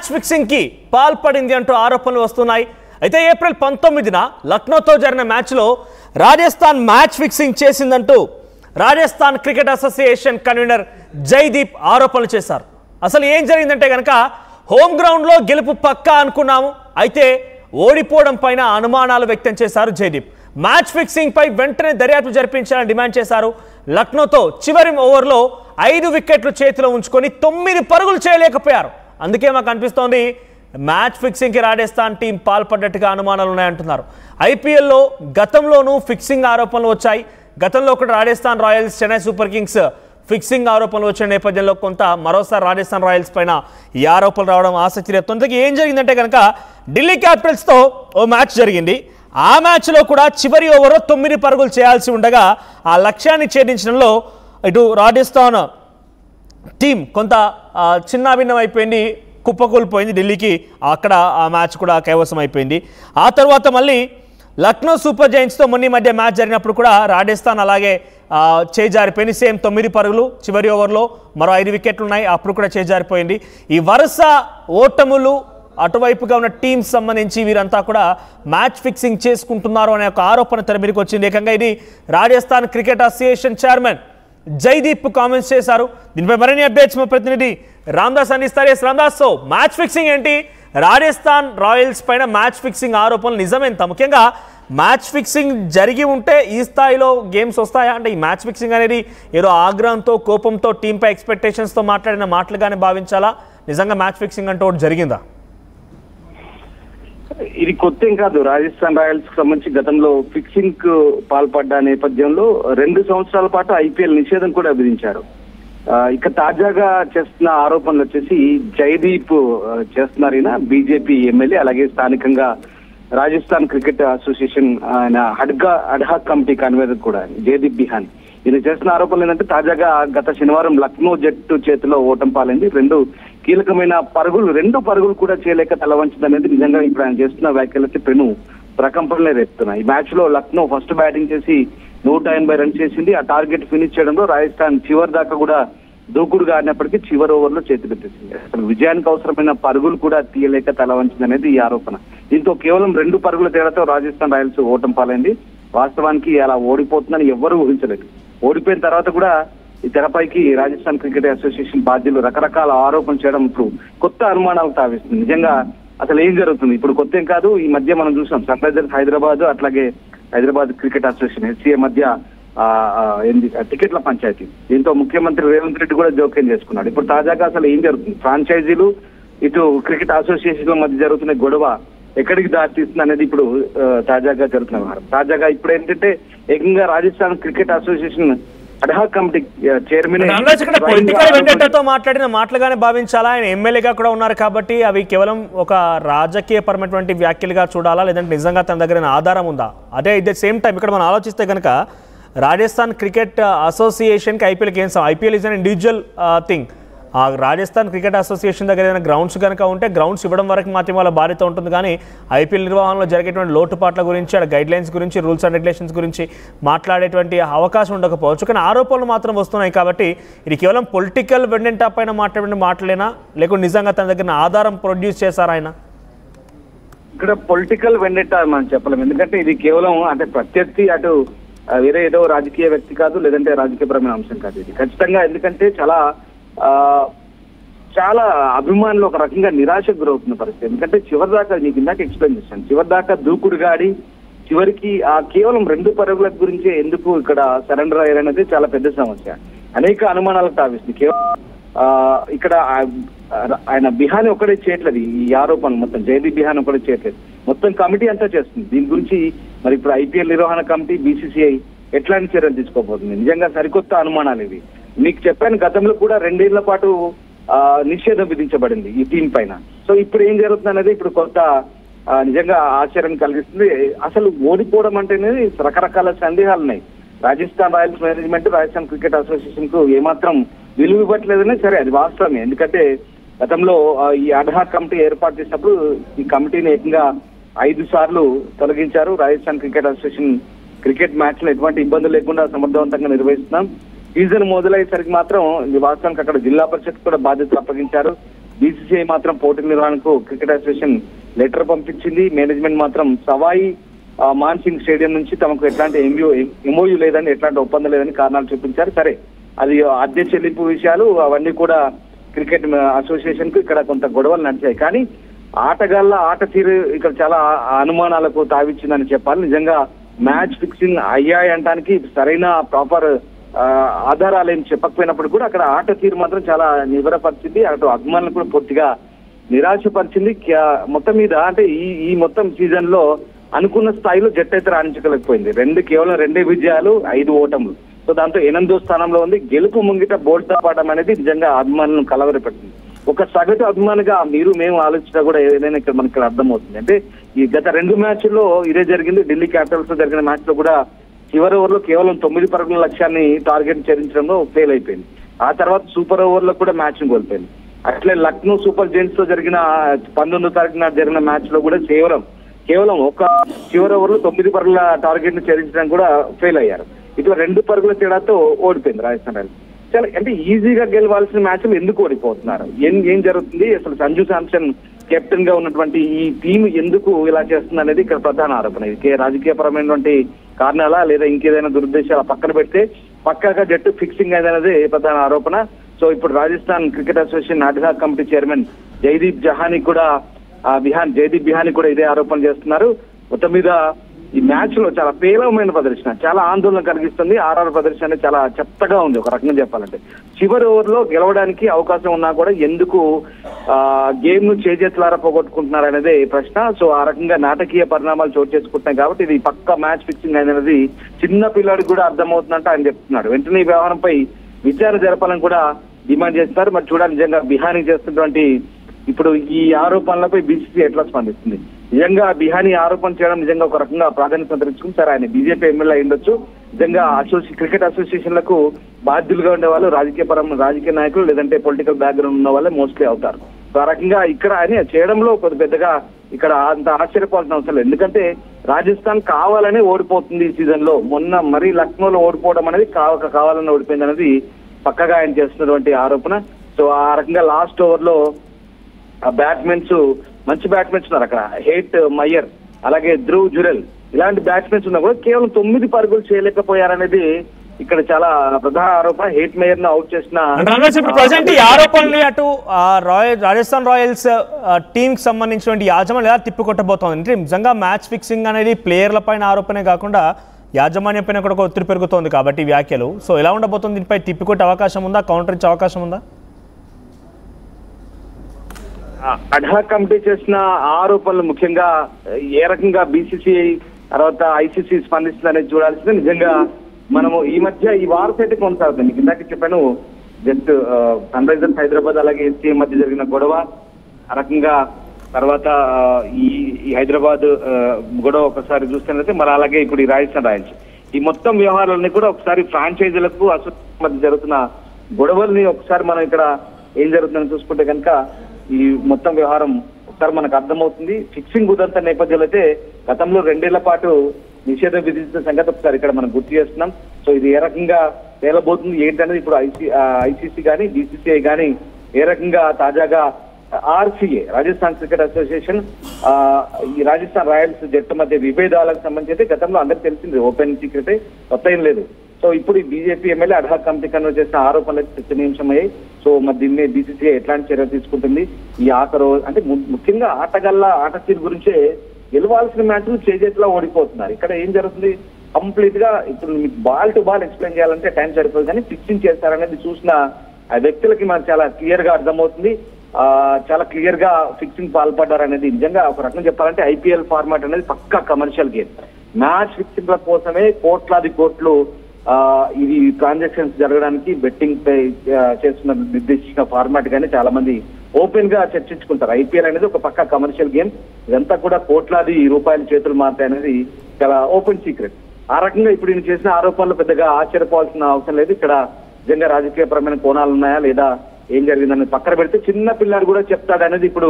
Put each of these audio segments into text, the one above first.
Match fixing కి పాల్పడింది అంటూ ఆరోపణలు వస్తున్నాయి. అయితే ఏప్రిల్ 19న లక్నోతో జరిగిన మ్యాచ్లో రాజస్థాన్ మ్యాచ్ ఫిక్సింగ్ చేసిందంటూ Rajasthan cricket association convener Jaideep ఆరోపణలు చేశారు. అసలు ఏం జరిగిందంటే కనుక హోమ్ గ్రౌండ్లో గెలుపు పక్కా అనుకున్నాము, అయితే ఓడిపోవడం పైన అనుమానాలు వ్యక్తం చేశారు జైదీప్. మ్యాచ్ ఫిక్సింగ్ పై వెంటనే దర్యాప్తు జరిపించాలని డిమాండ్ చేశారు. లక్నోతో చివరి ఓవర్లో 5 వికెట్లు చేతిలో ఉంచుకొని 9 పరుగులు చేయలేకపోయారు. అందుకే మాకు అనిపిస్తోంది మ్యాచ్ ఫిక్సింగ్కి రాజస్థాన్ టీం పాల్పడ్డట్టుగా అనుమానాలు ఉన్నాయంటున్నారు. ఐపీఎల్లో గతంలోనూ ఫిక్సింగ్ ఆరోపణలు వచ్చాయి. గతంలో కూడా Rajasthan Royals, Chennai super Kings fixing ఆరోపణలు వచ్చిన నేపథ్యంలో మరోసారి రాజస్థాన్ రాయల్స్ పైన ఈ ఆరోపణలు రావడం ఆసక్తి రేపుతోంది. ఏం జరిగిందంటే కనుక ఢిల్లీ క్యాపిటల్స్తో ఓ మ్యాచ్ జరిగింది. ఆ మ్యాచ్లో కూడా చివరి ఓవర్లో 9 పరుగులు చేయాల్సి ఉండగా ఆ లక్ష్యాన్ని ఛేదించడంలో ఇటు రాజస్థాన్ టీం కొంత చిన్నాభిన్నం అయిపోయింది, కుప్పకూలిపోయింది. ఢిల్లీకి అక్కడ ఆ మ్యాచ్ కూడా కైవసం అయిపోయింది. ఆ తర్వాత మళ్ళీ లక్నో సూపర్ జైంట్స్తో మొన్న మధ్య మ్యాచ్ జరిగినప్పుడు కూడా రాజస్థాన్ అలాగే చేజారిపోయింది. సేమ్ 9 పరుగులు చివరి ఓవర్లో మరో 5 వికెట్లు ఉన్నాయి, అప్పుడు కూడా చేజారిపోయింది. ఈ వరుస ఓటములు అటువైపుగా ఉన్న టీమ్స్ సంబంధించి వీరంతా కూడా మ్యాచ్ ఫిక్సింగ్ చేసుకుంటున్నారు అనే ఒక ఆరోపణ తెర మీదకి వచ్చింది. ఏకంగా ఇది Rajasthan cricket association chairman Jaideep comments చేశారు. దీనిపై మరిన్ని అప్డేట్స్ మా ప్రతినిధి రామ్దాస్ అందిస్తారు. రామ్దాస్, సో మ్యాచ్ ఫిక్సింగ్ ఏంటి? రాజస్థాన్ రాయల్స్ పైన మ్యాచ్ ఫిక్సింగ్ ఆరోపణలు నిజమేంత? ముఖ్యంగా మ్యాచ్ ఫిక్సింగ్ జరిగి ఉంటే ఈ స్థాయిలో గేమ్స్ వస్తాయా? అంటే ఈ మ్యాచ్ ఫిక్సింగ్ అనేది ఏదో ఆగ్రహంతో, కోపంతో, టీంపై ఎక్స్పెక్టేషన్స్తో మాట్లాడిన మాటలుగానే భావించాలా? నిజంగా మ్యాచ్ ఫిక్సింగ్ అంటే ఒకటి జరిగిందా? ఇది కొత్త ఏం కాదు. రాజస్థాన్ రాయల్స్ కి సంబంధించి గతంలో ఫిక్సింగ్ కు పాల్పడ్డ నేపథ్యంలో 2 సంవత్సరాల పాటు ఐపీఎల్ నిషేధం కూడా విధించారు. ఇక తాజాగా చేస్తున్న ఆరోపణలు వచ్చేసి జైదీప్ చేస్తున్నారు. ఈయన బీజేపీ ఎమ్మెల్యే, అలాగే స్థానికంగా రాజస్థాన్ క్రికెట్ అసోసియేషన్ ఆయన అడ్హాక్ కమిటీ కన్వీనర్ కూడా జైదీప్ బిహాన్. ఈయన చేస్తున్న ఆరోపణలు ఏంటంటే తాజాగా గత శనివారం లక్నో జట్టు చేతిలో ఓటం పాలైంది. 2 కీలకమైన పరుగులు, 2 పరుగులు కూడా చేయలేక తలవంచింది అనేది నిజంగా ఇప్పుడు ఆయన చేస్తున్న వ్యాఖ్యలకి పెను ప్రకంపనలే రేపుతున్నాయి. ఈ మ్యాచ్ లో లక్నో ఫస్ట్ బ్యాటింగ్ చేసి 180 రన్స్ చేసింది. ఆ టార్గెట్ ఫినిష్ చేయడంలో రాజస్థాన్ చివరి దాకా కూడా దూకుడుగా ఆడినప్పటికీ చివరి ఓవర్లో చేతి పెట్టేసింది. అసలు విజయానికి అవసరమైన పరుగులు కూడా తీయలేక తలవంచింది అనేది ఈ ఆరోపణ. దీంతో కేవలం 2 పరుగుల తేడాతో రాజస్థాన్ రాయల్స్ ఓటం పాలైంది. వాస్తవానికి అలా ఓడిపోతుందని ఎవ్వరూ ఊహించలేదు. ఓడిపోయిన తర్వాత కూడా ఈ తెరపైకి రాజస్థాన్ క్రికెట్ అసోసియేషన్ బాధ్యులు రకరకాల ఆరోపణలు చేయడం ఇప్పుడు కొత్త అనుమానాలు తావిస్తుంది. నిజంగా అసలు ఏం జరుగుతుంది? ఇప్పుడు కొత్త ఏం కాదు. ఈ మధ్య మనం చూసాం సన్ రైజర్స్ హైదరాబాద్, అట్లాగే హైదరాబాద్ క్రికెట్ అసోసియేషన్ హెచ్సిఏ మధ్య టికెట్ల పంచాయతీ. దీంతో ముఖ్యమంత్రి రేవంత్ రెడ్డి కూడా జోక్యం చేసుకున్నాడు. ఇప్పుడు తాజాగా అసలు ఏం జరుగుతుంది? ఫ్రాంచైజీలు ఇటు క్రికెట్ అసోసియేషన్ల మధ్య జరుగుతున్న గొడవ ఎక్కడికి దారితీస్తుంది అనేది ఇప్పుడు తాజాగా జరుగుతున్న వ్యవహారం. తాజాగా ఇప్పుడు ఏంటంటే ఏకంగా Rajasthan cricket association ad hoc committee chairman political వెండేటాతో మాట్లాడిన మాటలుగానే భావించాలా? ఆయన ఎమ్మెల్యేగా కూడా ఉన్నారు కాబట్టి అవి కేవలం ఒక రాజకీయపరమైనటువంటి వ్యాఖ్యలుగా చూడాలా, లేదంటే నిజంగా తన దగ్గర ఆధారం ఉందా? అదే ఇదే సేమ్ టైం ఇక్కడ మనం ఆలోచిస్తే కనుక రాజస్థాన్ క్రికెట్ అసోసియేషన్కి IPL games, IPL is an individual thing. ఆ రాజస్థాన్ క్రికెట్ అసోసియేషన్ దగ్గర ఏదైనా గ్రౌండ్స్ కనుక ఉంటే గ్రౌండ్స్ ఇవ్వడం వరకు మాత్రమే వాళ్ళ బాధ్యత ఉంటుంది. కానీ ఐపీఎల్ నిర్వహణలో జరిగేటువంటి లోటుపాట్ల గురించి, గైడ్ లైన్స్ గురించి, రూల్స్ అండ్ రెగ్యులేషన్స్ గురించి మాట్లాడేటువంటి అవకాశం ఉండకపోవచ్చు. కానీ ఆరోపణలు మాత్రం వస్తున్నాయి కాబట్టి ఇది కేవలం పొలిటికల్ వెండెంటా పైన మాట్లాడిన మాటలేనా, లేకుంటే నిజంగా తన దగ్గర ఆధారం ప్రొడ్యూస్ చేశారా ఆయన? ఇక్కడ పొలిటికల్ వెండెంటా మనం చెప్పలేము. ఎందుకంటే ఇది కేవలం అంటే ప్రత్యర్థి అటు వేరే ఏదో రాజకీయ వ్యక్తి కాదు, లేదంటే రాజకీయపరమైన అంశం కాదు. ఇది ఖచ్చితంగా ఎందుకంటే చాలా అభిమానులు ఒక రకంగా నిరాశకు గురవుతున్న పరిస్థితి. ఎందుకంటే చివరిదాకా నీకు ఇందాక ఎక్స్ప్లెయిన్ చేశాను, చివరిదాకా దూకుడుగాడి చివరికి కేవలం 2 పరుగుల గురించి ఎందుకు ఇక్కడ సరెండర్ అయ్యారనేది చాలా పెద్ద సమస్య. అనేక అనుమానాలకు తావిస్తుంది. కేవలం ఇక్కడ ఆయన బిహాన్ ఒకటే చేయట్లేదు. ఈ ఆరోపణ మొత్తం జైదీప్ బిహాన్ ఒకటే చేయట్లేదు, మొత్తం కమిటీ అంతా చేస్తుంది. దీని గురించి మరి ఇప్పుడు ఐపీఎల్ నిర్వహణ కమిటీ, బీసీసీఐ ఎట్లాంటి చర్యలు తీసుకోబోతుంది? నిజంగా సరికొత్త అనుమానాలు ఇవి. మీకు చెప్పాను, గతంలో కూడా 2 ఏళ్ల పాటు నిషేధం విధించబడింది ఈ టీం పైన. సో ఇప్పుడు ఏం జరుగుతుంది అనేది ఇప్పుడు కొత్త నిజంగా ఆశ్చర్యం కలిగిస్తుంది. అసలు ఓడిపోవడం అంటేనే రకరకాల సందేహాలు ఉన్నాయి. Rajasthan Royals management Rajasthan cricket association కు ఏమాత్రం విలువ ఇవ్వట్లేదనే సరే, అది వాస్తవమే. ఎందుకంటే గతంలో ఈ అడ్హాక్ కమిటీ ఏర్పాటు చేసినప్పుడు ఈ కమిటీని ఏకంగా 5 సార్లు తొలగించారు. Rajasthan cricket association cricket match లో ఎటువంటి ఇబ్బందులు లేకుండా సమర్థవంతంగా నిర్వహిస్తున్నాం. సీజన్ మొదలయ్యేసరికి మాత్రం వాస్తవానికి అక్కడ జిల్లా పరిషత్ కూడా బాధ్యతలు అప్పగించారు. బీసీసీఐ మాత్రం పోటీ నిర్వహణకు క్రికెట్ అసోసియేషన్ లెటర్ పంపించింది. మేనేజ్మెంట్ మాత్రం సవాయి మాన్సింగ్ స్టేడియం నుంచి తమకు ఎట్లాంటి ఎంఓయూ లేదని, ఎట్లాంటి ఒప్పందం లేదని కారణాలు చూపించారు. సరే, అది అద్దె చెల్లింపు విషయాలు అవన్నీ కూడా క్రికెట్ అసోసియేషన్ కు ఇక్కడ కొంత గొడవలు నడిచాయి. కానీ ఆటగాళ్ల ఆట తీరు ఇక్కడ చాలా అనుమానాలకు తావిచ్చిందని చెప్పాలి. నిజంగా మ్యాచ్ ఫిక్సింగ్ అయ్యాయి అనడానికి సరైన ప్రాపర్ ఆధారాలు ఏం చెప్పకపోయినప్పుడు కూడా అక్కడ ఆట తీరు మాత్రం చాలా నిబరపరిచింది. అటు అభిమానులు కూడా పూర్తిగా నిరాశపరిచింది. మొత్తం మీద అంటే ఈ మొత్తం సీజన్ లో అనుకున్న స్థాయిలో జట్టు అయితే రాణించగలిగిపోయింది. కేవలం 2 విజయాలు 5 ఓటములు. సో దాంతో 8వ స్థానంలో ఉంది. గెలుపు ముంగిట బోల్తా పాడడం అనేది నిజంగా అభిమానులను కలవరపెట్టింది. ఒక సగటు అభిమానిగా మేము ఆలోచించినా కూడా ఏదైనా ఇక్కడ మనకి అర్థమవుతుంది. అంటే ఈ గత 2 మ్యాచ్ల్లో ఇదే జరిగింది. ఢిల్లీ క్యాపిటల్స్ తో జరిగిన మ్యాచ్ లో కూడా చివరి ఓవర్లో కేవలం 9 పరుగుల లక్ష్యాన్ని టార్గెట్ ఛేదించడంలో ఫెయిల్ అయిపోయింది. ఆ తర్వాత సూపర్ ఓవర్ లో కూడా మ్యాచ్ ని కోల్పోయింది. అట్లే లక్నో సూపర్ జైంట్స్ తో జరిగిన 19వ తారీఖున జరిగిన మ్యాచ్ లో కూడా కేవలం ఒక చివరి ఓవర్ లో 9 పరుగుల టార్గెట్ ని ఛేదించడానికి కూడా ఫెయిల్ అయ్యారు. ఇట్లా 2 పరుగుల తేడాతో ఓడిపోయింది రాజస్థాన్ రాయల్స్. చాలా అంటే ఈజీగా గెలవాల్సిన మ్యాచ్లు ఎందుకు ఓడిపోతున్నారు? ఏం జరుగుతుంది? అసలు సంజు శాంసన్ కెప్టెన్ గా ఉన్నటువంటి ఈ టీం ఎందుకు ఇలా చేస్తుంది అనేది ఇక్కడ ప్రధాన ఆరోపణ. ఇది రాజకీయపరమైనటువంటి కారణాలా లేదా ఇంకేదైనా దురుద్దేశాల పక్కన పెడితే పక్కాగా జట్టు ఫిక్సింగ్ అనేది ప్రధాన ఆరోపణ. సో ఇప్పుడు Rajasthan cricket association ad hoc committee chairman Jaideep Bihani కూడా ఇదే ఆరోపణ చేస్తున్నారు. మొత్తం మీద ఈ మ్యాచ్ లో చాలా పేలవమైన ప్రదర్శన, చాలా ఆందోళన కలిగిస్తుంది. ఆర్ఆర్ ప్రదర్శన అనేది చాలా చెత్తగా ఉంది ఒక రకంగా చెప్పాలంటే. చివరి ఓవర్ లో గెలవడానికి అవకాశం ఉన్నా కూడా ఎందుకు గేమ్ ను చేజెత్తులారా పోగొట్టుకుంటున్నారు అనేది ప్రశ్న. సో ఆ రకంగా నాటకీయ పరిణామాలు చోటు చేసుకుంటున్నాయి కాబట్టి ఇది పక్క మ్యాచ్ ఫిక్సింగ్ అనేది చిన్న పిల్లాడికి కూడా అర్థమవుతుందంటే ఆయన చెప్తున్నాడు. వెంటనే ఈ వ్యవహారంపై విచారణ జరపాలని కూడా డిమాండ్ చేస్తున్నారు. మరి చూడాలి నిజంగా బిహానీ చేస్తున్నటువంటి ఇప్పుడు ఈ ఆరోపణలపై బీసీసీ ఎట్లా స్పందిస్తుంది. నిజంగా బిహానీ ఆరోపణ చేయడం నిజంగా ఒక రకంగా ప్రాధాన్యత తెచ్చుకుని సరే ఆయన బీజేపీ ఎమ్మెల్యే అయ్యుండొచ్చు. నిజంగా క్రికెట్ అసోసియేషన్లకు బాధ్యులుగా ఉండే వాళ్ళు రాజకీయ నాయకులు లేదంటే పొలిటికల్ బ్యాక్గ్రౌండ్ ఉన్న వాళ్ళే మోస్ట్లీ అవుతారు. సో ఆ రకంగా ఇక్కడ ఆయన చేయడంలో కొద్ది పెద్దగా ఇక్కడ అంత ఆశ్చర్యపోవాల్సిన అవసరం లేదు. ఎందుకంటే రాజస్థాన్ కావాలనే ఓడిపోతుంది ఈ సీజన్ లో. మొన్న మరీ లక్నోలో ఓడిపోవడం అనేది కావాలని ఓడిపోయింది అనేది పక్కగా ఆయన చేస్తున్నటువంటి ఆరోపణ. సో ఆ రకంగా లాస్ట్ ఓవర్ లో మంచి బ్యాట్స్మెన్స్ ఉన్నారు అక్కడ. హేట్ మయ్యర్ అలాగే ధ్రువ్ జురెల్ ఇలాంటి బ్యాట్స్మెన్స్ ఉన్నా కూడా కేవలం 9 పరుగులు చేయలేకపోయారనేది ఇక్కడ చాలా ప్రధాన ఆరోపణ. హేట్ మేయర్ ను అవుట్ చేసిన ప్రజెంట్ ఈ ఆరోపణలు అటు రాజస్థాన్ రాయల్స్ టీమ్ కి సంబంధించిన యాజమాన్యం ఎలా తిప్పికొట్టబోతోంది అంటే నిజంగా మ్యాచ్ ఫిక్సింగ్ అనేది ప్లేయర్ల పైన ఆరోపణే కాకుండా యాజమాన్యం పైన కూడా ఒత్తిడి పెరుగుతోంది కాబట్టి వ్యాఖ్యలు. సో ఎలా ఉండబోతుంది? దీనిపై తిప్పికొట్టే అవకాశం ఉందా? కౌంటర్ ఇచ్చే అవకాశం ఉందా? అడ్హాక్ కమిటీ చేసిన ఆరోపణలు ముఖ్యంగా ఏ రకంగా బీసీసీఐ తర్వాత ఐసీసీ స్పందిస్తుంది అనేది చూడాల్సింది. నిజంగా మనము ఈ మధ్య ఈ వార్త అయితే కొనసాగుతుంది. ఇందాక చెప్పాను జస్ట్ సన్ రైజర్స్ హైదరాబాద్ అలాగే ఎస్సీఏ మధ్య జరిగిన గొడవ, ఆ రకంగా తర్వాత ఈ హైదరాబాద్ గొడవ ఒకసారి చూస్తున్నట్లయితే మరి అలాగే ఇప్పుడు ఈ రాజస్థాన్ రాయల్స్ ఈ మొత్తం వ్యవహారాలన్నీ కూడా ఒకసారి ఫ్రాంచైజీలకు అసోసియేషన్ మధ్య జరుగుతున్న గొడవల్ని ఒకసారి మనం ఇక్కడ ఏం జరుగుతుందని చూసుకుంటే కనుక ఈ మొత్తం వ్యవహారం ఒకసారి మనకు అర్థమవుతుంది. ఫిక్సింగ్ ఉదంత నేపథ్యంలో అయితే గతంలో 2 ఏళ్ల పాటు నిషేధం విధించిన సంగతి ఒకసారి ఇక్కడ మనం గుర్తు చేస్తున్నాం. సో ఇది ఏ రకంగా తేలబోతుంది ఏంటనేది ఇప్పుడు ఐసీసీ కానీ బీసీసీఐ కానీ ఏ రకంగా తాజాగా ఆర్సీఏ రాజస్థాన్ క్రికెట్ అసోసియేషన్ ఈ రాజస్థాన్ రాయల్స్ జట్టు మధ్య విభేదాలకు సంబంధించి అయితే గతంలో అందరికి తెలిసింది, ఓపెన్ సీక్రెట్ కొత్త ఏం లేదు. సో ఇప్పుడు ఈ BJP MLA ad hoc committee convert చేసిన ఆరోపణలకు చర్చనీయాంశమయ్యాయి. సో మరి దీన్ని బీసీసీఐ ఎట్లాంటి చర్యలు తీసుకుంటుంది? ఈ ఆఖరు అంటే ముఖ్యంగా ఆట తీరు గురించే గెలవాల్సిన మ్యాచ్లు చేజేట్లా ఓడిపోతున్నారు. ఇక్కడ ఏం జరుగుతుంది కంప్లీట్ గా ఇప్పుడు మీకు బాల్ టు బాల్ ఎక్స్ప్లెయిన్ చేయాలంటే టైం సరిపోదు, కానీ ఫిక్సింగ్ చేస్తారనేది చూసిన ఆ వ్యక్తులకి మనకు చాలా క్లియర్ గా అర్థమవుతుంది. చాలా క్లియర్ గా ఫిక్సింగ్ పాల్పడ్డారనేది నిజంగా ఒక రకంగా చెప్పాలంటే ఐపీఎల్ ఫార్మాట్ అనేది పక్కా కమర్షియల్ గేమ్. మ్యాచ్ ఫిక్సింగ్ల కోసమే కోట్లాది కోట్లు ఇది ట్రాన్సాక్షన్స్ జరగడానికి బెట్టింగ్ పై చేస్తున్న నిర్దేశించిన ఫార్మాట్ గానీ చాలా మంది ఓపెన్ గా చర్చించుకుంటారు. ఐపీఎల్ అనేది ఒక పక్క కమర్షియల్ గేమ్, ఇదంతా కూడా కోట్లాది రూపాయల చేతులు మారుతాయి అనేది చాలా ఓపెన్ సీక్రెట్. ఆ రకంగా ఇప్పుడు ఈయన చేసిన ఆరోపణలు పెద్దగా ఆశ్చర్యపోవాల్సిన అవసరం లేదు. ఇక్కడ నిజంగా రాజకీయపరమైన కోణాలు ఉన్నాయా లేదా ఏం జరిగిందని పక్కన పెడితే చిన్న పిల్లాడు కూడా చెప్తాడు అనేది ఇప్పుడు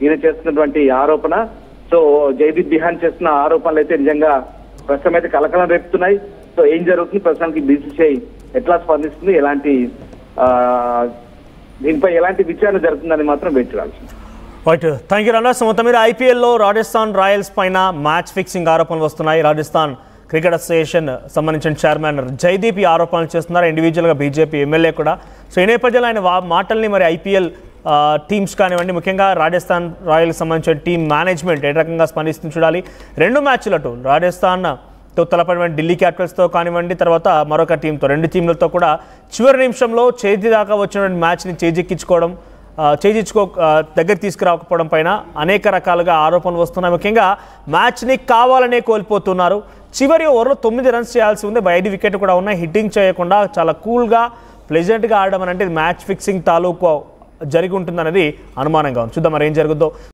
ఈయన చేస్తున్నటువంటి ఆరోపణ. సో జైదీప్ బిహాన్ చేస్తున్న ఆరోపణలు అయితే నిజంగా ప్రస్తుతం అయితే కలకలం రేపుతున్నాయి. సో ఏం జరుగుతుంది ప్రస్తుతానికి బీసీసీఐ ఎట్లా స్పందిస్తుంది, ఎలాంటి దీనిపై ఎలాంటి విచారణ జరుగుతుందని మాత్రం వెయిట్ చేయాల్సింది. Right, thank you Ramesh. మొత్తం మీద ఐపీఎల్లో రాజస్థాన్ రాయల్స్ పైన మ్యాచ్ ఫిక్సింగ్ ఆరోపణలు వస్తున్నాయి. రాజస్థాన్ క్రికెట్ అసోసియేషన్ సంబంధించిన చైర్మన్ జైదీప్ ఈ ఆరోపణలు చేస్తున్నారు, ఇండివిజువల్గా బీజేపీ ఎమ్మెల్యే కూడా. సో ఈ నేపథ్యంలో ఆయన మాటల్ని మరి ఐపీఎల్ టీమ్స్ కానివ్వండి, ముఖ్యంగా రాజస్థాన్ రాయల్స్ సంబంధించిన టీం మేనేజ్మెంట్ ఏ రకంగా స్పందిస్తుంది చూడాలి. 2 మ్యాచ్లతో రాజస్థాన్తో తలపడిన ఢిల్లీ క్యాపిటల్స్తో కానివ్వండి, తర్వాత మరొక టీంతో 2 టీంలతో కూడా చివరి నిమిషంలో చేతి దాకా వచ్చినటువంటి మ్యాచ్ని దగ్గర తీసుకురాకపోవడం పైన అనేక రకాలుగా ఆరోపణలు వస్తున్నాయి. ముఖ్యంగా మ్యాచ్ని కావాలనే కోల్పోతున్నారు. చివరి ఓవర్లో 9 రన్స్ చేయాల్సి ఉంది, 5 వికెట్లు కూడా ఉన్నాయి. హిట్టింగ్ చేయకుండా చాలా కూల్గా ప్లెజెంట్గా ఆడడం అని అంటే మ్యాచ్ ఫిక్సింగ్ తాలూకు జరిగి ఉంటుందనేది అనుమానంగా ఉంది. చూద్దాం మరి ఏం జరుగుద్దో.